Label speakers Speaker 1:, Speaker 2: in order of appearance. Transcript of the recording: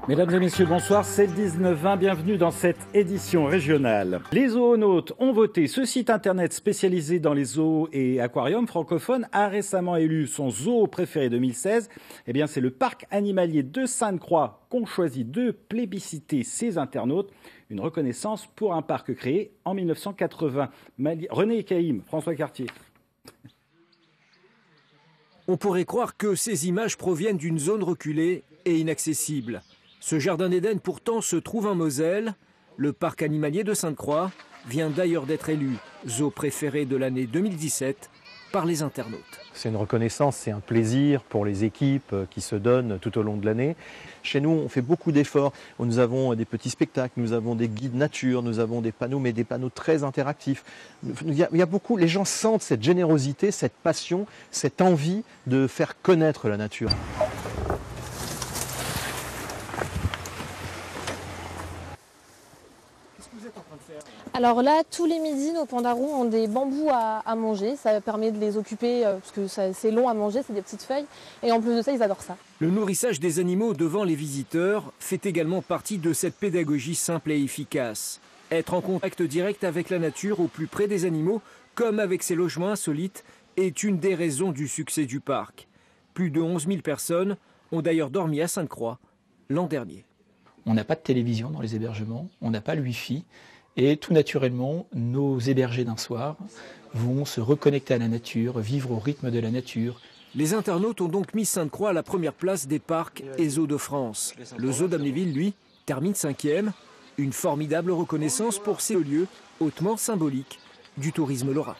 Speaker 1: Mesdames et messieurs, bonsoir, c'est le 19-20, bienvenue dans cette édition régionale. Les zoonautes ont voté. Ce site internet spécialisé dans les zoos et aquariums francophones a récemment élu son zoo préféré 2016. Eh bien, c'est le parc animalier de Sainte-Croix qu'ont choisi de plébisciter ces internautes. Une reconnaissance pour un parc créé en 1980. René Caïm, François Cartier.
Speaker 2: On pourrait croire que ces images proviennent d'une zone reculée et inaccessible. Ce jardin d'Éden pourtant se trouve en Moselle. Le parc animalier de Sainte-Croix vient d'ailleurs d'être élu zoo préféré de l'année 2017 par les internautes.
Speaker 3: C'est une reconnaissance, c'est un plaisir pour les équipes qui se donnent tout au long de l'année. Chez nous, on fait beaucoup d'efforts. Nous avons des petits spectacles, nous avons des guides nature, nous avons des panneaux, mais des panneaux très interactifs. Il y a beaucoup, les gens sentent cette générosité, cette passion, cette envie de faire connaître la nature.
Speaker 4: Alors là, tous les midis, nos pandarous ont des bambous à manger. Ça permet de les occuper parce que c'est long à manger, c'est des petites feuilles. Et en plus de ça, ils adorent ça.
Speaker 2: Le nourrissage des animaux devant les visiteurs fait également partie de cette pédagogie simple et efficace. Être en contact direct avec la nature au plus près des animaux, comme avec ces logements insolites, est une des raisons du succès du parc. Plus de 11 000 personnes ont d'ailleurs dormi à Sainte-Croix l'an dernier.
Speaker 5: On n'a pas de télévision dans les hébergements, on n'a pas le Wi-Fi. Et tout naturellement, nos hébergés d'un soir vont se reconnecter à la nature, vivre au rythme de la nature.
Speaker 2: Les internautes ont donc mis Sainte-Croix à la première place des parcs et zoos de France. Le zoo d'Amnéville, lui, termine 5e. Une formidable reconnaissance pour ces lieux hautement symboliques du tourisme lorrain.